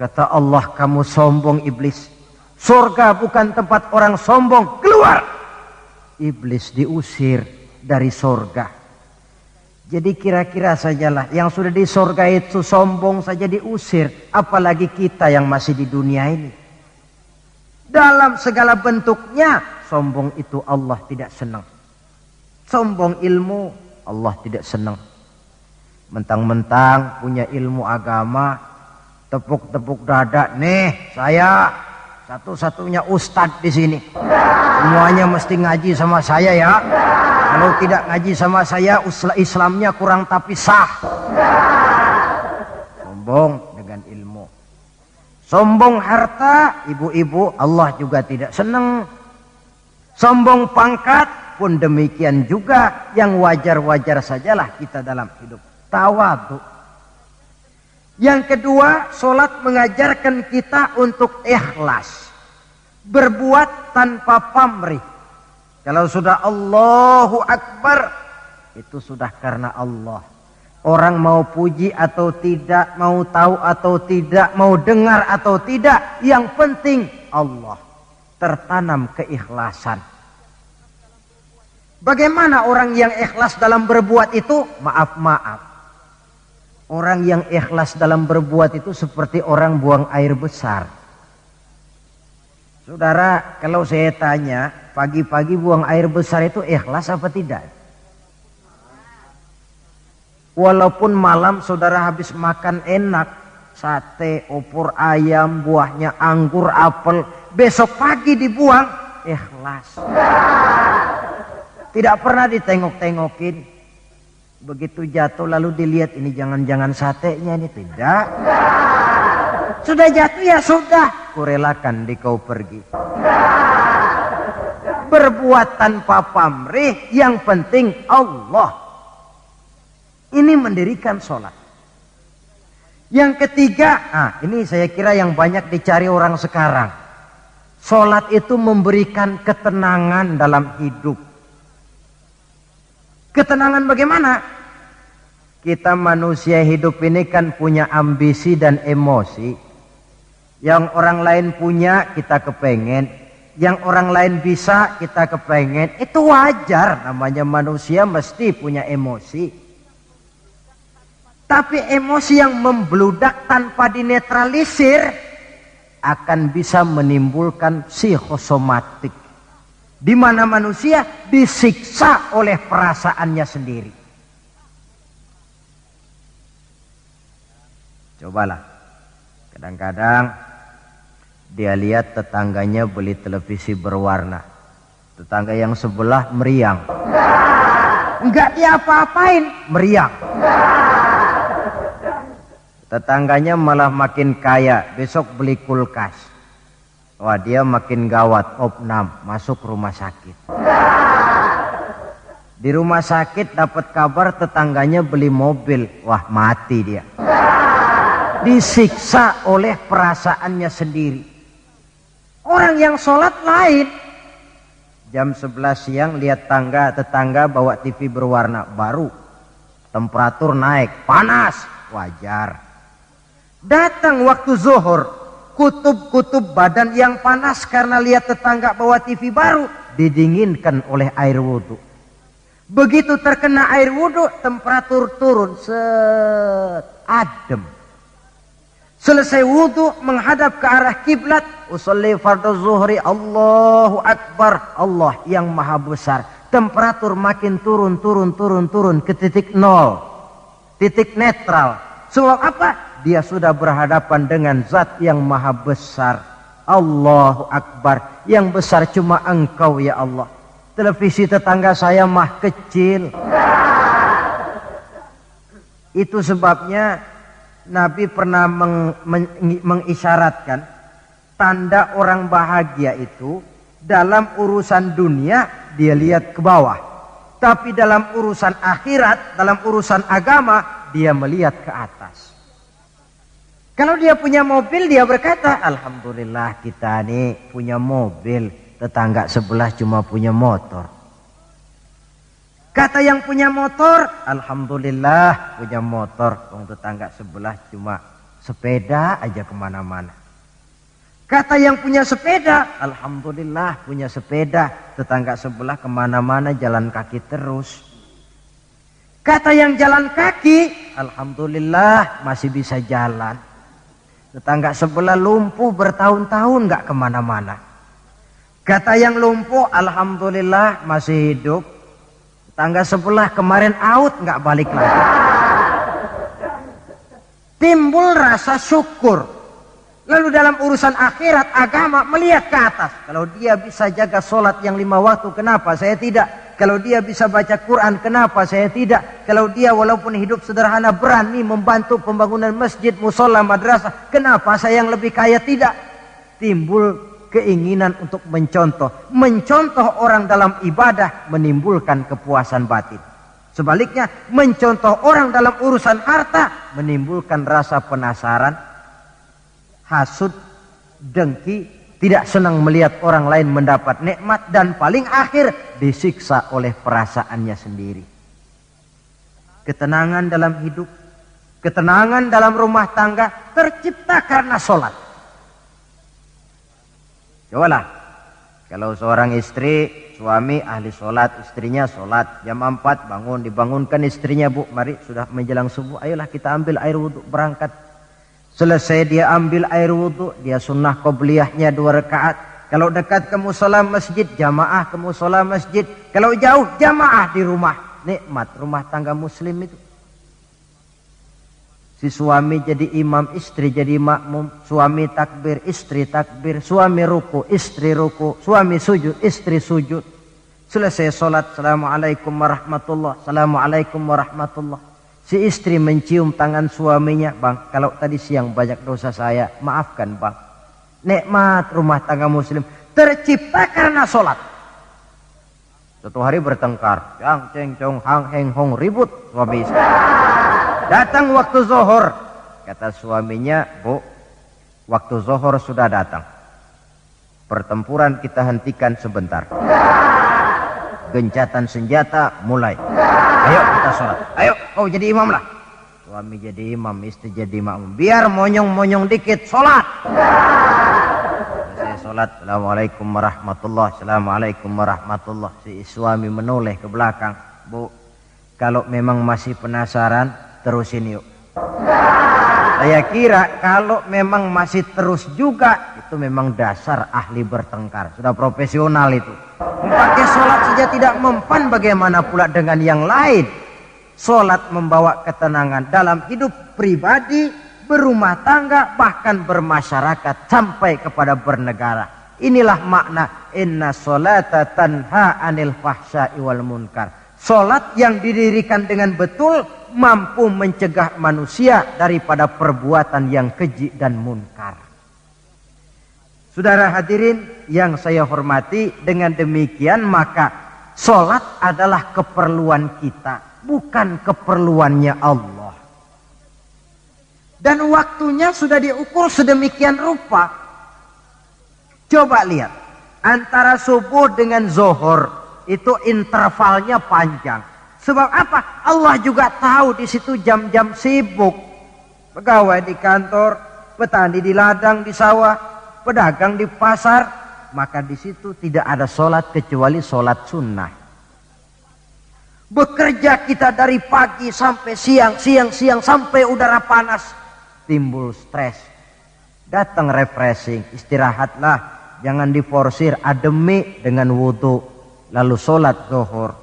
Kata Allah, kamu sombong Iblis. Surga bukan tempat orang sombong. Keluar. Iblis diusir dari surga. Jadi kira-kira sajalah yang sudah di surga itu sombong saja diusir. Apalagi kita yang masih di dunia ini. Dalam segala bentuknya sombong itu Allah tidak senang. Sombong ilmu Allah tidak senang. Mentang-mentang punya ilmu agama, tepuk-tepuk dada, nih saya satu-satunya ustadz di sini. Semuanya mesti ngaji sama saya ya. Kalau tidak ngaji sama saya, Islamnya kurang tapi sah. Sombong dengan ilmu. Sombong harta, ibu-ibu, Allah juga tidak senang. Sombong pangkat pun demikian juga, yang wajar-wajar sajalah kita dalam hidup. Tawadhu. Yang kedua, sholat mengajarkan kita untuk ikhlas. Berbuat tanpa pamrih. Kalau sudah Allahu Akbar, itu sudah karena Allah. Orang mau puji atau tidak, mau tahu atau tidak, mau dengar atau tidak, yang penting Allah. Tertanam keikhlasan. Bagaimana orang yang ikhlas dalam berbuat itu? Maaf-maaf. Orang yang ikhlas dalam berbuat itu seperti orang buang air besar. Saudara, kalau saya tanya, pagi-pagi buang air besar itu ikhlas apa tidak? Walaupun malam saudara habis makan enak, sate, opor ayam, buahnya anggur, apel, besok pagi dibuang, ikhlas. Tidak pernah ditengok-tengokin. Begitu jatuh lalu dilihat, ini jangan-jangan satenya ini, tidak. Sudah jatuh ya sudah, kurelakan kau pergi. Berbuat tanpa pamrih, yang penting Allah. Ini mendirikan sholat. Yang ketiga, ini saya kira yang banyak dicari orang sekarang. Sholat itu memberikan ketenangan dalam hidup. Ketenangan bagaimana? Kita manusia hidup ini kan punya ambisi dan emosi. Yang orang lain punya, kita kepengen. Yang orang lain bisa, kita kepengen. Itu wajar, namanya manusia mesti punya emosi. Tapi emosi yang membludak tanpa dinetralisir akan bisa menimbulkan psikosomatik. Di mana manusia disiksa oleh perasaannya sendiri. Cobalah. Kadang-kadang dia lihat tetangganya beli televisi berwarna. Tetangga yang sebelah meriang. Enggak dia apa-apain, meriang. Tetangganya malah makin kaya, besok beli kulkas. Wah, dia makin gawat, opnam, masuk rumah sakit. Di rumah sakit dapat kabar tetangganya beli mobil, wah mati dia. Disiksa oleh perasaannya sendiri. Orang yang sholat lain. Jam 11 siang lihat tetangga bawa TV berwarna baru. Temperatur naik, panas, wajar. Datang waktu zuhur, kutub-kutub badan yang panas karena lihat tetangga bawa TV baru, didinginkan oleh air wudhu. Begitu terkena air wudhu, temperatur turun, adem. Selesai wudhu menghadap ke arah kiblat, usolli fardhu zuhri, Allahu Akbar, Allah yang maha besar. Temperatur makin turun ke titik nol, titik netral. Sebab apa? Dia sudah berhadapan dengan zat yang maha besar. Allahu Akbar, yang besar cuma engkau ya Allah. Televisi tetangga saya mah kecil. Itu sebabnya Nabi pernah mengisyaratkan tanda orang bahagia itu dalam urusan dunia dia lihat ke bawah, tapi dalam urusan akhirat, dalam urusan agama dia melihat ke atas. Kalau dia punya mobil dia berkata, alhamdulillah kita nih punya mobil, tetangga sebelah cuma punya motor. Kata yang punya motor, alhamdulillah punya motor. Tetangga sebelah cuma sepeda aja kemana-mana. Kata yang punya sepeda, alhamdulillah punya sepeda. Tetangga sebelah kemana-mana jalan kaki terus. Kata yang jalan kaki, alhamdulillah masih bisa jalan. Tetangga sebelah lumpuh bertahun-tahun gak kemana-mana. Kata yang lumpuh, alhamdulillah masih hidup. Tangga sebelah kemarin out nggak balik lagi. Timbul rasa syukur. Lalu dalam urusan akhirat agama melihat ke atas. Kalau dia bisa jaga sholat yang 5 waktu, kenapa saya tidak? Kalau dia bisa baca Quran, kenapa saya tidak? Kalau dia walaupun hidup sederhana berani membantu pembangunan masjid, musola, madrasah, kenapa saya yang lebih kaya tidak? Timbul keinginan untuk mencontoh orang dalam ibadah menimbulkan kepuasan batin. Sebaliknya mencontoh orang dalam urusan harta menimbulkan rasa penasaran, hasud, dengki, tidak senang melihat orang lain mendapat nikmat, dan paling akhir disiksa oleh perasaannya sendiri. Ketenangan dalam hidup, ketenangan dalam rumah tangga tercipta karena sholat. Cobalah, kalau seorang istri, suami ahli sholat, istrinya sholat, jam 4 bangun, dibangunkan istrinya, bu mari sudah menjelang subuh, ayolah kita ambil air wudhu berangkat. Selesai dia ambil air wudhu, dia sunnah qobliyahnya 2 rakaat. Kalau dekat ke musola masjid, jamaah ke musola masjid. Kalau jauh, jamaah di rumah. Nikmat rumah tangga muslim itu. Si suami jadi imam, istri jadi makmum. Suami takbir, istri takbir. Suami ruku, istri ruku. Suami sujud, istri sujud. Selesai sholat, assalamualaikum warahmatullah, assalamualaikum warahmatullah. Si istri mencium tangan suaminya, bang kalau tadi siang banyak dosa saya, maafkan bang. Nikmat rumah tangga muslim tercipta karena sholat. Suatu hari bertengkar, yang ceng cong hang heng hong, ribut suami istri. Datang waktu zuhur, kata suaminya, bu, waktu zuhur sudah datang. Pertempuran kita hentikan sebentar. Gencatan senjata mulai. Ayo kita sholat. Ayo kau jadi imam lah. Suami jadi imam, istri jadi makmum. Biar monyong-monyong dikit, sholat. Selesai sholat, assalamualaikum warahmatullah, assalamualaikum warahmatullah. Si suami menoleh ke belakang, bu, kalau memang masih penasaran, terusin yuk. Saya kira kalau memang masih terus juga, itu memang dasar ahli bertengkar. Sudah profesional itu. Pakai sholat saja tidak mempan, bagaimana pula dengan yang lain. Sholat membawa ketenangan dalam hidup pribadi, berumah tangga, bahkan bermasyarakat sampai kepada bernegara. Inilah makna inna sholata tanha anil fahsya'i wal munkar. Sholat yang didirikan dengan betul mampu mencegah manusia daripada perbuatan yang keji dan munkar. Saudara hadirin yang saya hormati, dengan demikian maka sholat adalah keperluan kita, bukan keperluannya Allah. Dan waktunya sudah diukur sedemikian rupa. Coba lihat, antara subuh dengan zuhur itu intervalnya panjang. Sebab apa? Allah juga tahu di situ jam-jam sibuk. Pegawai di kantor, petani di ladang, di sawah, pedagang di pasar, maka di situ tidak ada sholat kecuali sholat sunnah. Bekerja kita dari pagi sampai siang sampai udara panas, timbul stres. Datang refreshing, istirahatlah. Jangan diforsir, ademi dengan wudu. Lalu sholat zuhur.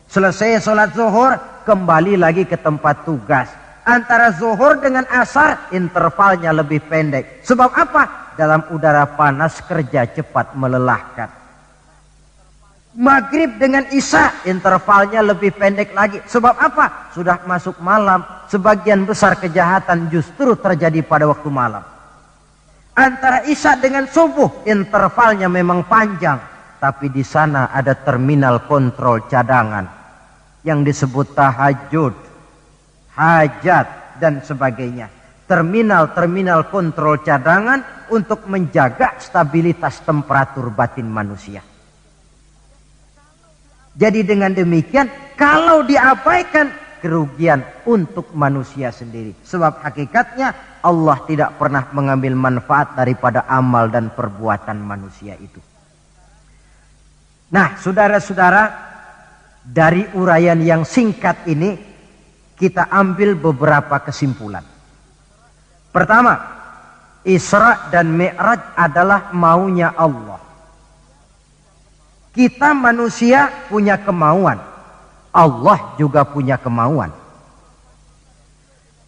Selesai sholat zuhur, kembali lagi ke tempat tugas. Antara zuhur dengan asar, intervalnya lebih pendek. Sebab apa? Dalam udara panas, kerja cepat melelahkan. Maghrib dengan isya, intervalnya lebih pendek lagi. Sebab apa? Sudah masuk malam. Sebagian besar kejahatan justru terjadi pada waktu malam. Antara isya dengan subuh, intervalnya memang panjang. Tapi di sana ada terminal kontrol cadangan. Yang disebut tahajud, hajat, dan sebagainya. Terminal-terminal kontrol cadangan untuk menjaga stabilitas temperatur batin manusia. Jadi dengan demikian, kalau diabaikan, kerugian untuk manusia sendiri. Sebab hakikatnya Allah tidak pernah mengambil manfaat daripada amal dan perbuatan manusia itu. Nah, saudara-saudara, dari uraian yang singkat ini kita ambil beberapa kesimpulan. Pertama, Isra dan Mi'raj adalah maunya Allah. Kita manusia punya kemauan. Allah juga punya kemauan.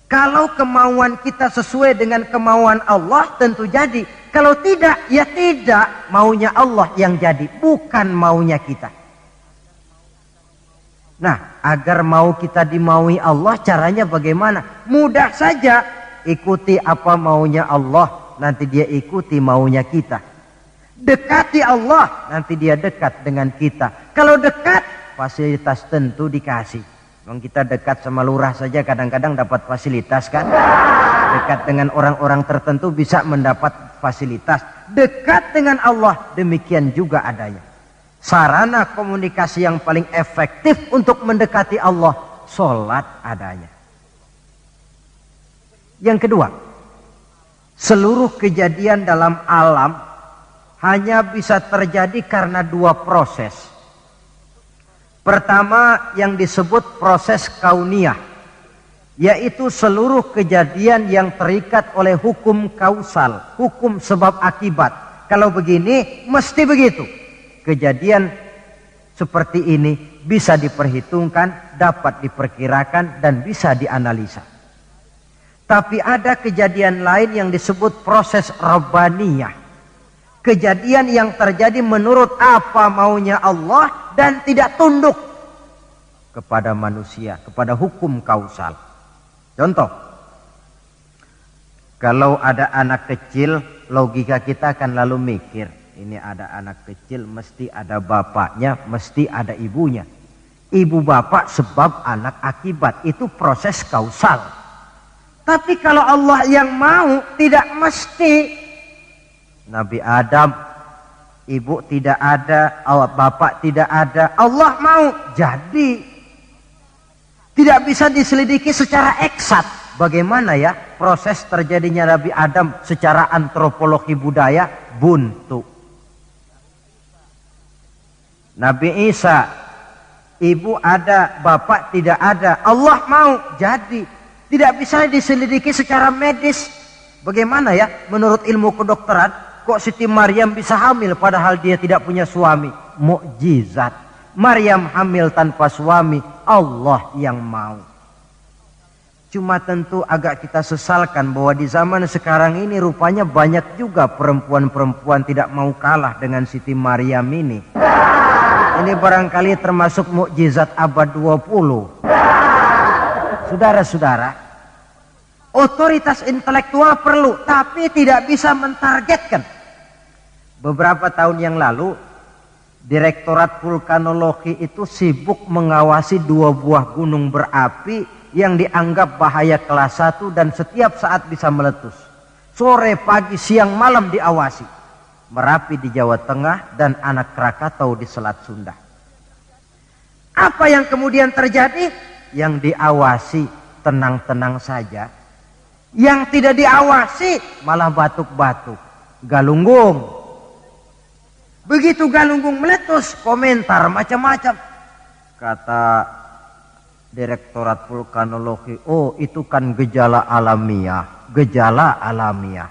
Kalau kemauan kita sesuai dengan kemauan Allah, tentu jadi. Kalau tidak, ya tidak. Maunya Allah yang jadi, bukan maunya kita. Nah, agar mau kita dimaui Allah, caranya bagaimana? Mudah saja. Ikuti apa maunya Allah, nanti dia ikuti maunya kita. Dekati Allah, nanti dia dekat dengan kita. Kalau dekat, fasilitas tentu dikasih. Memang kita dekat sama lurah saja kadang-kadang dapat fasilitas kan. Dekat dengan orang-orang tertentu bisa mendapat fasilitas. Dekat dengan Allah demikian juga adanya. Sarana komunikasi yang paling efektif untuk mendekati Allah, sholat adanya. Yang kedua, seluruh kejadian dalam alam hanya bisa terjadi karena dua proses. Pertama yang disebut proses kauniyah, yaitu seluruh kejadian yang terikat oleh hukum kausal, hukum sebab akibat. Kalau begini, mesti begitu. Kejadian seperti ini bisa diperhitungkan, dapat diperkirakan, dan bisa dianalisa. Tapi ada kejadian lain yang disebut proses rabbaniyah. Kejadian yang terjadi menurut apa maunya Allah dan tidak tunduk kepada manusia, kepada hukum kausal. Contoh, kalau ada anak kecil, logika kita akan lalu mikir, ini ada anak kecil, mesti ada bapaknya, mesti ada ibunya. Ibu bapak sebab anak akibat, itu proses kausal. Tapi kalau Allah yang mau, tidak mesti. Nabi Adam, ibu tidak ada, bapak tidak ada, Allah mau jadi. Tidak bisa diselidiki secara eksat. Bagaimana ya proses terjadinya Nabi Adam secara antropologi budaya? Buntu. Nabi Isa, ibu ada, bapak tidak ada, Allah mau jadi. Tidak bisa diselidiki secara medis. Bagaimana ya menurut ilmu kedokteran? Kok Siti Maryam bisa hamil padahal dia tidak punya suami? Mukjizat. Maryam hamil tanpa suami, Allah yang mau. Cuma tentu agak kita sesalkan bahwa di zaman sekarang ini rupanya banyak juga perempuan-perempuan tidak mau kalah dengan Siti Maryam ini. Ini barangkali termasuk mukjizat abad 20. Saudara-saudara, otoritas intelektual perlu, tapi tidak bisa mentargetkan. Beberapa tahun yang lalu, Direktorat Vulkanologi itu sibuk mengawasi 2 buah gunung berapi yang dianggap bahaya kelas 1 dan setiap saat bisa meletus. Sore, pagi, siang, malam diawasi. Merapi di Jawa Tengah, dan Anak Krakatau di Selat Sunda. Apa yang kemudian terjadi? Yang diawasi tenang-tenang saja. Yang tidak diawasi malah batuk-batuk, galunggung. Begitu galunggung meletus, komentar macam-macam. Kata Direktorat Vulkanologi, oh itu kan gejala alamiah, gejala alamiah.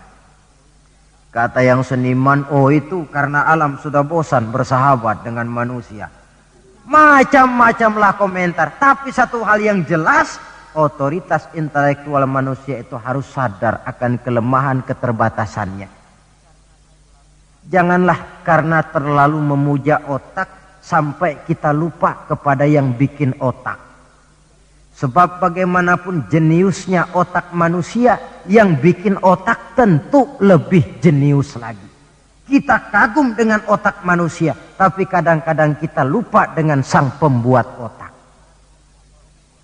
Kata yang seniman, oh itu karena alam sudah bosan bersahabat dengan manusia. Macam-macamlah komentar. Tapi satu hal yang jelas, otoritas intelektual manusia itu harus sadar akan kelemahan keterbatasannya. Janganlah karena terlalu memuja otak sampai kita lupa kepada yang bikin otak. Sebab bagaimanapun jeniusnya otak manusia, yang bikin otak tentu lebih jenius lagi. Kita kagum dengan otak manusia, tapi kadang-kadang kita lupa dengan sang pembuat otak.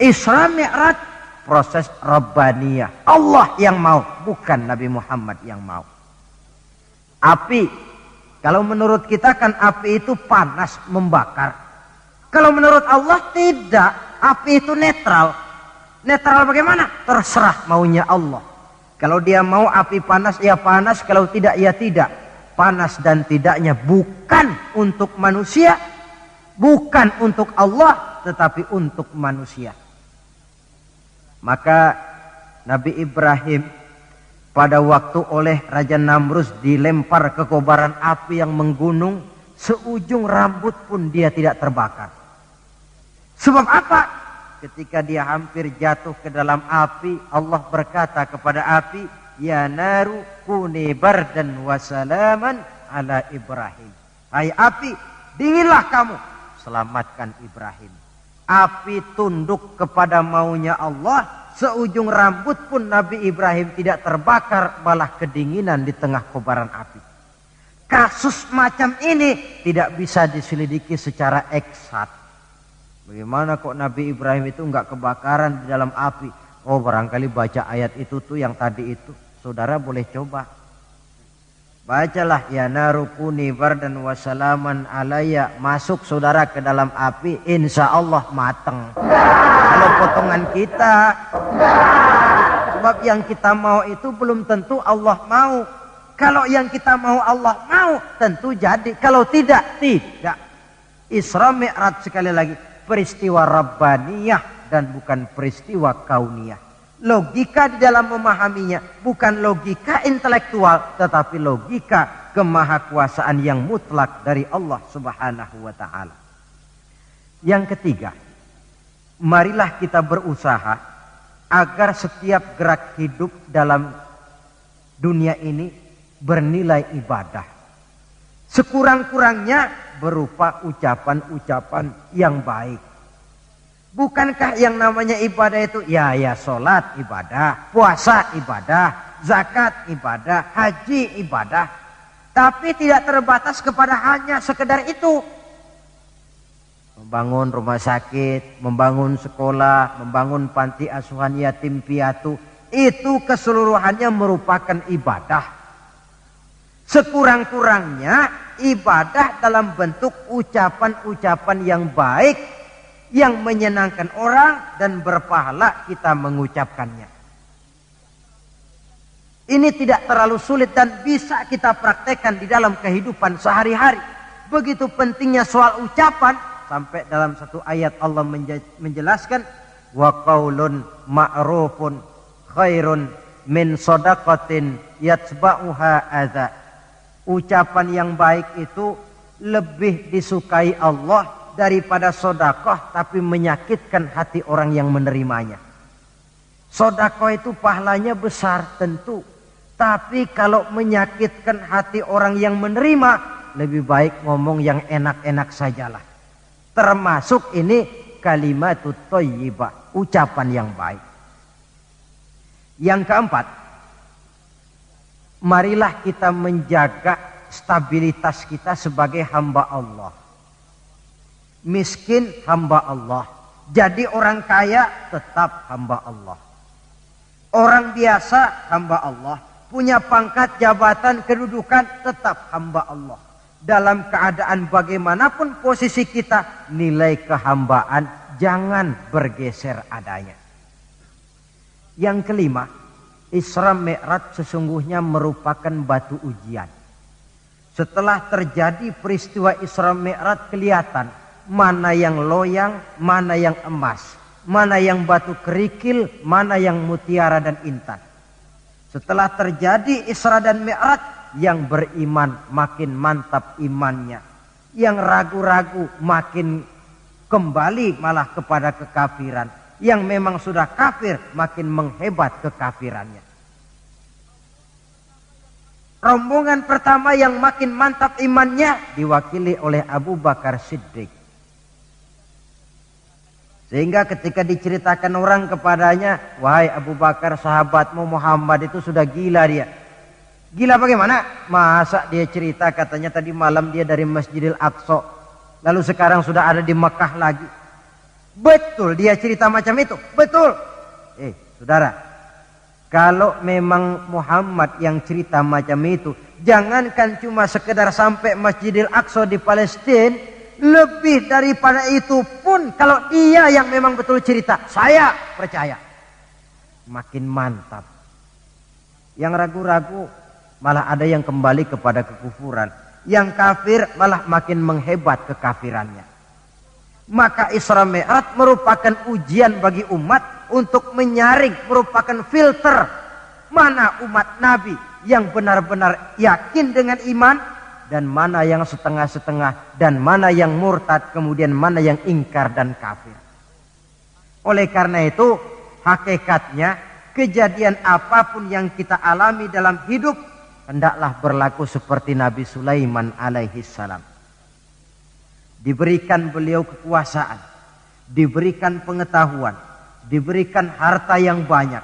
Isra Mi'raj proses Rabbaniyah. Allah yang mau, bukan Nabi Muhammad yang mau. Api, kalau menurut kita kan api itu panas, membakar. Kalau menurut Allah tidak. Api itu netral. Netral bagaimana? Terserah maunya Allah. Kalau dia mau api panas, ya panas. Kalau tidak, ya tidak. Panas dan tidaknya bukan untuk manusia, bukan untuk Allah, tetapi untuk manusia. Maka Nabi Ibrahim pada waktu oleh Raja Namrus dilempar ke kobaran api yang menggunung, seujung rambut pun dia tidak terbakar. Sebab apa? Ketika dia hampir jatuh ke dalam api, Allah berkata kepada api, ya naru kuni bardan wa salaman ala Ibrahim. Hai api, dinginlah kamu, selamatkan Ibrahim. Api tunduk kepada maunya Allah, seujung rambut pun Nabi Ibrahim tidak terbakar, malah kedinginan di tengah kobaran api. Kasus macam ini tidak bisa diselidiki secara eksat. Bagaimana kok Nabi Ibrahim itu enggak kebakaran di dalam api? Oh, barangkali baca ayat itu tuh yang tadi itu. Saudara boleh coba. Bacalah ya narukuni bardan wasalaman alaya. Masuk saudara ke dalam api, insya Allah mateng. Kalau potongan kita. Sebab yang kita mau itu belum tentu Allah mau. Kalau yang kita mau Allah mau, tentu jadi. Kalau tidak, tidak. Isra Mi'raj sekali lagi. Peristiwa Rabbaniyah dan bukan peristiwa kauniyah. Logika di dalam memahaminya bukan logika intelektual, tetapi logika kemahakuasaan yang mutlak dari Allah Subhanahu wa ta'ala. Yang ketiga, marilah kita berusaha agar setiap gerak hidup dalam dunia ini bernilai ibadah. Sekurang-kurangnya berupa ucapan-ucapan yang baik. Bukankah yang namanya ibadah itu ya sholat ibadah, puasa ibadah, zakat ibadah, haji ibadah. Tapi tidak terbatas kepada hanya sekedar itu. Membangun rumah sakit, membangun sekolah, membangun panti asuhan yatim piatu, itu keseluruhannya merupakan ibadah. Sekurang-kurangnya ibadah dalam bentuk ucapan-ucapan yang baik, yang menyenangkan orang dan berpahala kita mengucapkannya. Ini tidak terlalu sulit dan bisa kita praktekkan di dalam kehidupan sehari-hari. Begitu pentingnya soal ucapan, sampai dalam satu ayat Allah menjelaskan, wa qaulun ma'rufun khairun min shadaqatin yatba'uha adza. Ucapan yang baik itu lebih disukai Allah daripada sedekah tapi menyakitkan hati orang yang menerimanya. Sedekah itu pahalanya besar tentu, tapi kalau menyakitkan hati orang yang menerima, lebih baik ngomong yang enak-enak sajalah. Termasuk ini kalimatut thayyibah, ucapan yang baik. Yang keempat, marilah kita menjaga stabilitas kita sebagai hamba Allah. Miskin hamba Allah. Jadi orang kaya tetap hamba Allah. Orang biasa hamba Allah. punya pangkat, jabatan, kedudukan, tetap hamba Allah. Dalam keadaan bagaimanapun posisi kita, nilai kehambaan jangan bergeser adanya. Yang kelima, Isra Mi'raj sesungguhnya merupakan batu ujian. Setelah terjadi peristiwa Isra Mi'raj, kelihatan mana yang loyang, mana yang emas, mana yang batu kerikil, mana yang mutiara dan intan. Setelah terjadi Isra dan Mi'raj, yang beriman makin mantap imannya, yang ragu-ragu makin kembali malah kepada kekafiran, yang memang sudah kafir makin menghebat kekafirannya. Rombongan pertama yang makin mantap imannya diwakili oleh Abu Bakar Siddiq. Sehingga ketika diceritakan orang kepadanya, wahai Abu Bakar, sahabatmu Muhammad itu sudah gila dia. Gila bagaimana? Masa dia cerita katanya tadi malam dia dari Masjidil Aqsa, lalu sekarang sudah ada di Mekah lagi. Betul dia cerita macam itu? Betul. Saudara, kalau memang Muhammad yang cerita macam itu, jangankan cuma sekedar sampai Masjidil Aqsa di Palestina, lebih daripada itu pun kalau dia yang memang betul cerita, saya percaya. Makin mantap. Yang ragu-ragu malah ada yang kembali kepada kekufuran. Yang kafir malah makin menghebat kekafirannya. Maka Isra Mi'raj merupakan ujian bagi umat untuk menyaring, merupakan filter mana umat Nabi yang benar-benar yakin dengan iman, dan mana yang setengah-setengah, dan mana yang murtad, kemudian mana yang ingkar dan kafir. Oleh karena itu, hakikatnya kejadian apapun yang kita alami dalam hidup, hendaklah berlaku seperti Nabi Sulaiman alaihi salam. Diberikan beliau kekuasaan, diberikan pengetahuan, diberikan harta yang banyak.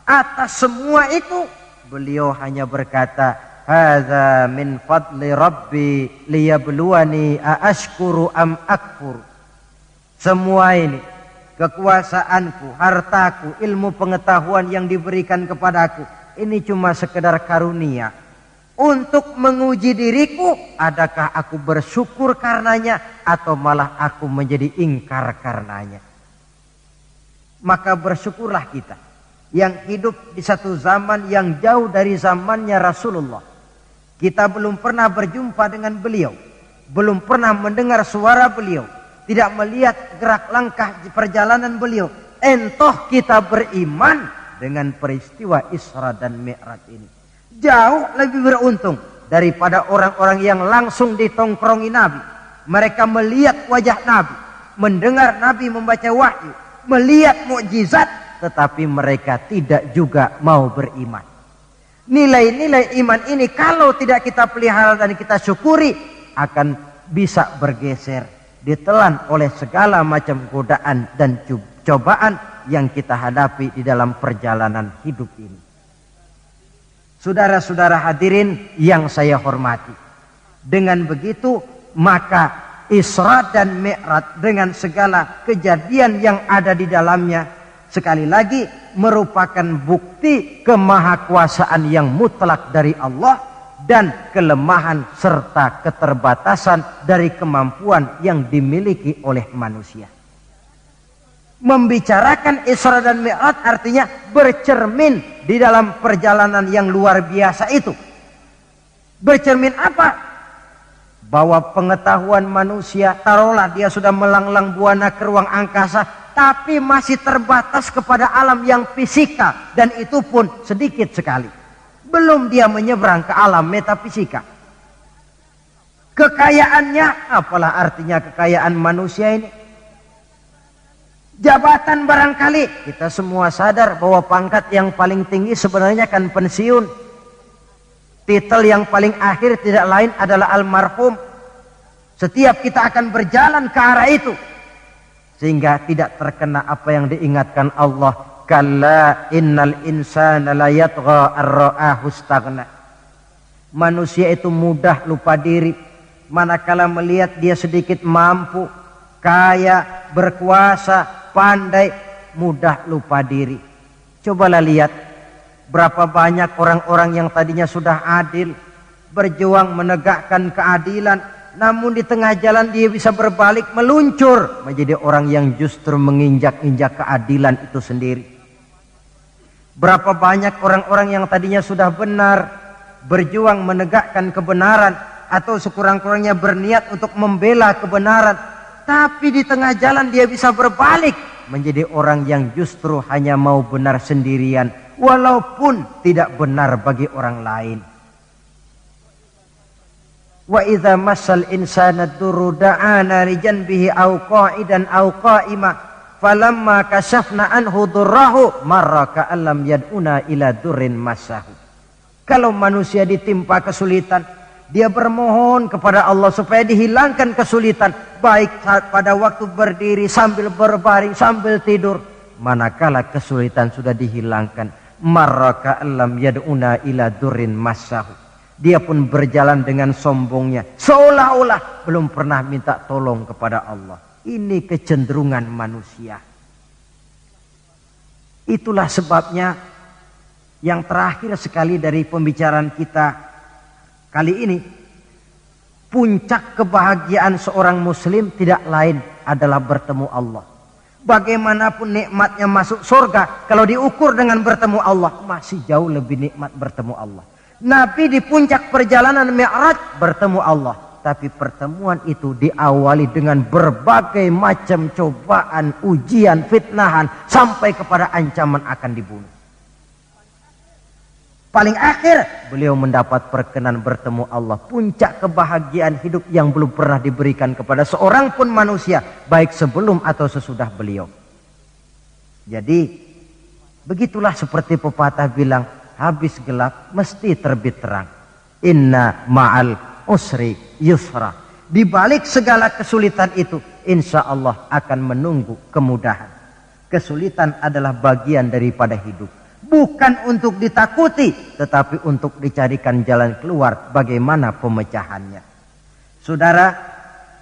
Atas semua itu, beliau hanya berkata, hadza min fadli rabbi liyabluwani aashkuru am akfur. Semua ini, kekuasaanku, hartaku, ilmu pengetahuan yang diberikan kepadaku, ini cuma sekedar karunia untuk menguji diriku, adakah aku bersyukur karenanya atau malah aku menjadi ingkar karenanya. Maka bersyukurlah kita yang hidup di satu zaman yang jauh dari zamannya Rasulullah. Kita belum pernah berjumpa dengan beliau, belum pernah mendengar suara beliau, tidak melihat gerak langkah di perjalanan beliau. Entoh kita beriman dengan peristiwa Isra dan Mi'raj ini. Jauh lebih beruntung daripada orang-orang yang langsung ditongkrongi Nabi. Mereka melihat wajah Nabi, mendengar Nabi membaca wahyu, melihat mukjizat, tetapi mereka tidak juga mau beriman. Nilai-nilai iman ini kalau tidak kita pelihara dan kita syukuri, akan bisa bergeser, ditelan oleh segala macam godaan dan cobaan yang kita hadapi di dalam perjalanan hidup ini. Saudara-saudara hadirin yang saya hormati, dengan begitu maka Isra dan Mi'raj dengan segala kejadian yang ada di dalamnya, sekali lagi merupakan bukti kemahakuasaan yang mutlak dari Allah dan kelemahan serta keterbatasan dari kemampuan yang dimiliki oleh manusia. Membicarakan Isra dan Mi'raj artinya bercermin di dalam perjalanan yang luar biasa itu. Bercermin apa? Bahwa pengetahuan manusia, taruhlah dia sudah melanglang buana ke ruang angkasa, tapi masih terbatas kepada alam yang fisika, dan itu pun sedikit sekali. Belum dia menyeberang ke alam metafisika. Kekayaannya, apalah artinya kekayaan manusia ini? Jabatan barangkali, kita semua sadar bahwa pangkat yang paling tinggi sebenarnya kan pensiun. Titel yang paling akhir tidak lain adalah almarhum. Setiap kita akan berjalan ke arah itu, sehingga tidak terkena apa yang diingatkan Allah, kalla innal insana la yatgha ar-ra'ahu istaghna. Manusia itu mudah lupa diri manakala melihat dia sedikit mampu, kaya, berkuasa, pandai, mudah lupa diri. Cobalah lihat Berapa banyak orang-orang yang tadinya sudah adil, berjuang menegakkan keadilan, namun di tengah jalan dia bisa berbalik meluncur menjadi orang yang justru menginjak-injak keadilan itu sendiri. Berapa banyak orang-orang yang tadinya sudah benar, berjuang menegakkan kebenaran, atau sekurang-kurangnya berniat untuk membela kebenaran, tapi di tengah jalan dia bisa berbalik menjadi orang yang justru hanya mau benar sendirian, walaupun tidak benar bagi orang lain. Wa idza massal insana durru da'ana li janbihi aw qa'idan aw qa'ima falamma kashafna anhu durrahu marra ka'allam yad'una ila durrin massahu. Kalau manusia ditimpa kesulitan, dia bermohon kepada Allah supaya dihilangkan kesulitan, baik pada waktu berdiri, sambil berbaring, sambil tidur. Manakala kesulitan sudah dihilangkan, marra ka'allam yad'una ila durrin massahu, dia pun berjalan dengan sombongnya, seolah-olah belum pernah minta tolong kepada Allah. Ini kecenderungan manusia. Itulah sebabnya yang terakhir sekali dari pembicaraan kita kali ini, puncak kebahagiaan seorang muslim tidak lain adalah bertemu Allah. Bagaimanapun nikmatnya masuk surga, kalau diukur dengan bertemu Allah, masih jauh lebih nikmat bertemu Allah. Nabi di puncak perjalanan Mi'raj bertemu Allah, tapi pertemuan itu diawali dengan berbagai macam cobaan, ujian, fitnahan, sampai kepada ancaman akan dibunuh. Paling akhir beliau mendapat perkenan bertemu Allah, puncak kebahagiaan hidup yang belum pernah diberikan kepada seorang pun manusia, baik sebelum atau sesudah beliau. Jadi begitulah seperti pepatah bilang, habis gelap mesti terbit terang. Inna ma'al usri yusra. Di balik segala kesulitan itu, insya Allah akan menunggu kemudahan. Kesulitan adalah bagian daripada hidup. Bukan untuk ditakuti, tetapi untuk dicarikan jalan keluar bagaimana pemecahannya. Saudara,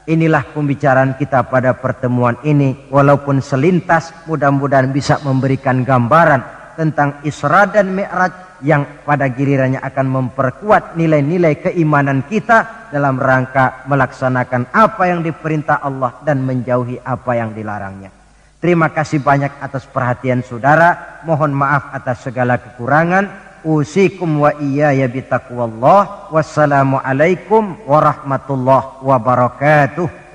inilah pembicaraan kita pada pertemuan ini. Walaupun selintas, mudah-mudahan bisa memberikan gambaran tentang Isra dan Mi'raj yang pada gilirannya akan memperkuat nilai-nilai keimanan kita dalam rangka melaksanakan apa yang diperintah Allah dan menjauhi apa yang dilarangnya. Terima kasih banyak atas perhatian saudara. Mohon maaf atas segala kekurangan. Usikum wa iyaya bitaqwallah. Wassalamualaikum warahmatullahi wabarakatuh.